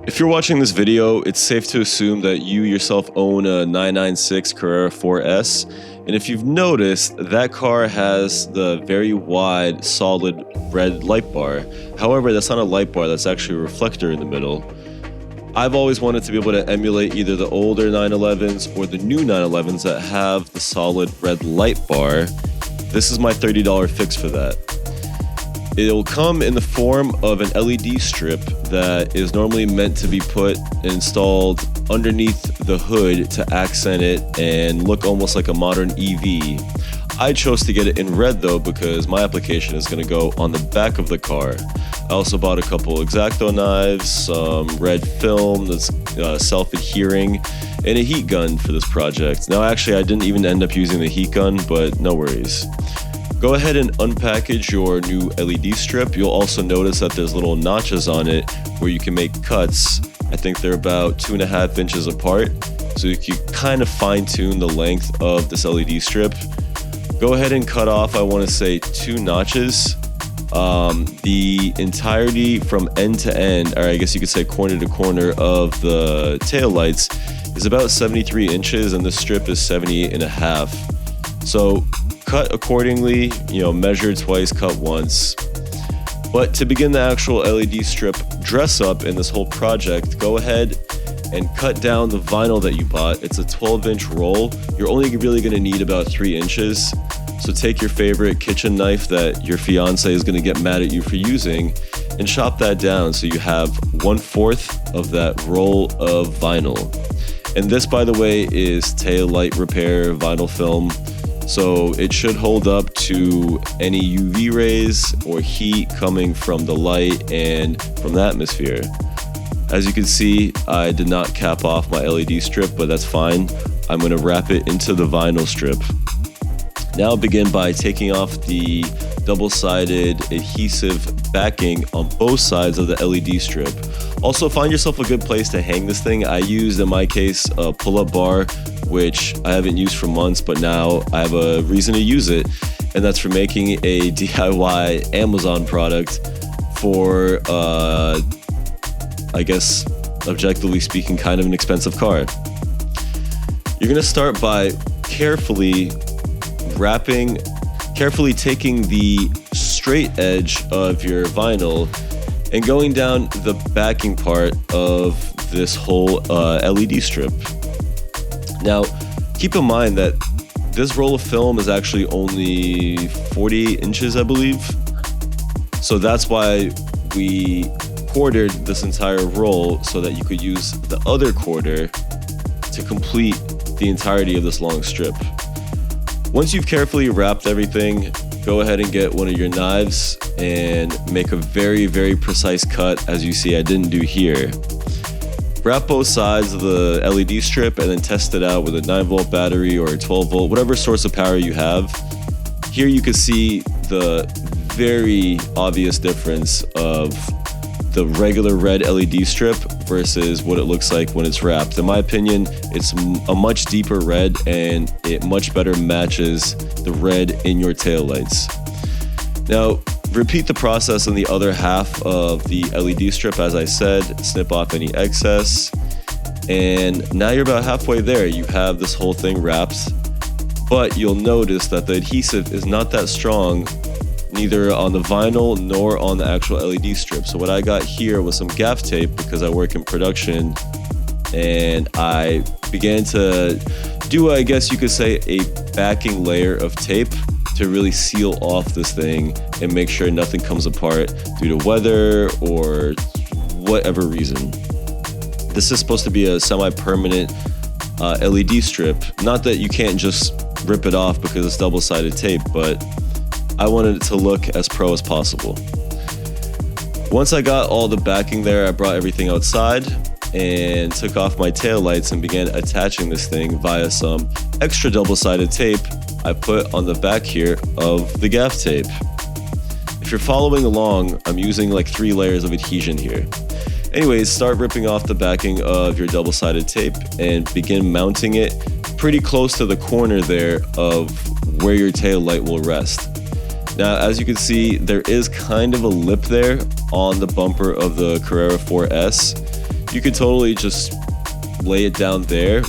If you're watching this video, it's safe to assume that you yourself own a 996 Carrera 4S, and if you've noticed, that car has the very wide, solid red light bar. However, that's not a light bar, that's actually a reflector in the middle. I've always wanted to be able to emulate either the older 911s or the new 911s that have the solid red light bar. This is my $30 fix for that. It'll come in the form of an LED strip that is normally meant to be put and installed underneath the hood to accent it and look almost like a modern EV. I chose to get it in red though because my application is going to go on the back of the car. I also bought a couple X-Acto knives, some red film that's self-adhering, and a heat gun for this project. Now actually I didn't even end up using the heat gun, but no worries. Go ahead and unpackage your new LED strip. You'll also notice that there's little notches on it where you can make cuts. I think they're about 2.5 inches apart, so you can kind of fine tune the length of this LED strip. Go ahead and cut off, I want to say 2 notches. The entirety from end to end, or I guess you could say corner to corner of the taillights is about 73 inches and the strip is 78.5. So cut accordingly, measure twice, cut once. But to begin the actual LED strip dress up in this whole project, go ahead and cut down the vinyl that you bought. It's a 12-inch roll. You're only really going to need about 3 inches. So take your favorite kitchen knife that your fiance is going to get mad at you for using and chop that down so you have 1/4 of that roll of vinyl. And this, by the way, is tail light repair vinyl film. So it should hold up to any UV rays or heat coming from the light and from the atmosphere. As you can see, I did not cap off my LED strip, but that's fine. I'm going to wrap it into the vinyl strip. Now begin by taking off the double-sided adhesive backing on both sides of the LED strip. Also, find yourself a good place to hang this thing. I used, in my case, a pull-up bar, which I haven't used for months, but now I have a reason to use it, and that's for making a DIY Amazon product for, I guess, objectively speaking, kind of an expensive car. You're gonna start by carefully taking the straight edge of your vinyl and going down the backing part of this whole LED strip. Now, keep in mind that this roll of film is actually only 40 inches, I believe. So that's why we quartered this entire roll so that you could use the other quarter to complete the entirety of this long strip. Once you've carefully wrapped everything, go ahead and get one of your knives and make a very, very precise cut, as you see I didn't do here. Wrap both sides of the LED strip and then test it out with a 9-volt battery or a 12-volt, whatever source of power you have. Here you can see the very obvious difference of the regular red LED strip versus what it looks like when it's wrapped. In my opinion, it's a much deeper red and it much better matches the red in your taillights. Now, repeat the process on the other half of the LED strip. As I said, snip off any excess. And now you're about halfway there. You have this whole thing wrapped, but you'll notice that the adhesive is not that strong, neither on the vinyl nor on the actual LED strip. So what I got here was some gaff tape because I work in production, and I began to do, I guess you could say, a backing layer of tape to really seal off this thing and make sure nothing comes apart due to weather or whatever reason. This is supposed to be a semi-permanent LED strip. Not that you can't just rip it off because it's double-sided tape, but I wanted it to look as pro as possible. Once I got all the backing there, I brought everything outside and took off my taillights and began attaching this thing via some extra double-sided tape I put on the back here of the gaff tape. If you're following along, I'm using like 3 layers of adhesion here. Anyways, start ripping off the backing of your double-sided tape and begin mounting it pretty close to the corner there of where your tail light will rest. Now, as you can see, there is kind of a lip there on the bumper of the Carrera 4S. You could totally just lay it down there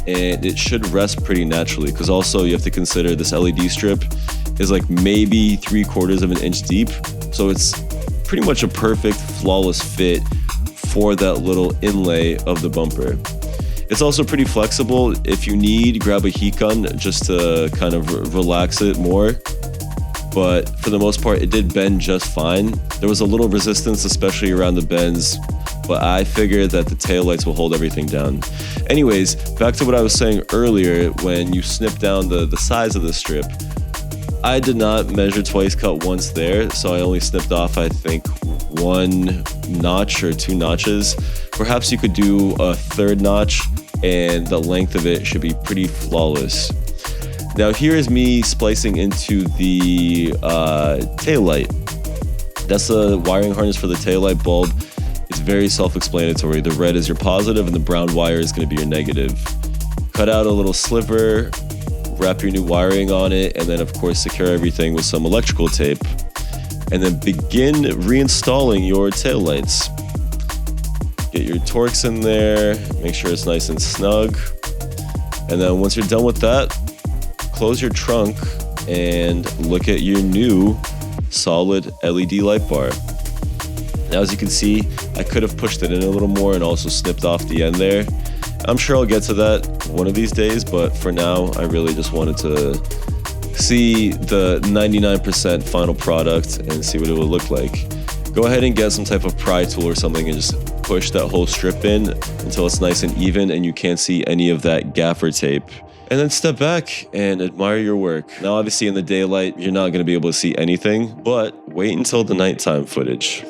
and it should rest pretty naturally, because also you have to consider this LED strip is like maybe 3/4 of an inch deep, so it's pretty much a perfect flawless fit for that little inlay of the bumper. It's also pretty flexible. If you need, grab a heat gun just to kind of relax it more. But for the most part, it did bend just fine. There was a little resistance, especially around the bends, but I figured that the taillights will hold everything down. Anyways, back to what I was saying earlier, when you snip down the size of the strip, I did not measure twice, cut once there, so I only snipped off, I think, 1 notch or 2 notches. Perhaps you could do a 3rd notch, and the length of it should be pretty flawless. Now here is me splicing into the taillight. That's the wiring harness for the taillight bulb. It's very self-explanatory. The red is your positive and the brown wire is going to be your negative. Cut out a little sliver, wrap your new wiring on it, and then of course secure everything with some electrical tape. And then begin reinstalling your taillights. Get your Torx in there, make sure it's nice and snug. And then once you're done with that, close your trunk and look at your new solid LED light bar. Now, as you can see, I could have pushed it in a little more and also snipped off the end there. I'm sure I'll get to that one of these days, but for now, I really just wanted to see the 99% final product and see what it would look like. Go ahead and get some type of pry tool or something and just push that whole strip in until it's nice and even and you can't see any of that gaffer tape. And then step back and admire your work. Now, obviously in the daylight, you're not going to be able to see anything, but wait until the nighttime footage.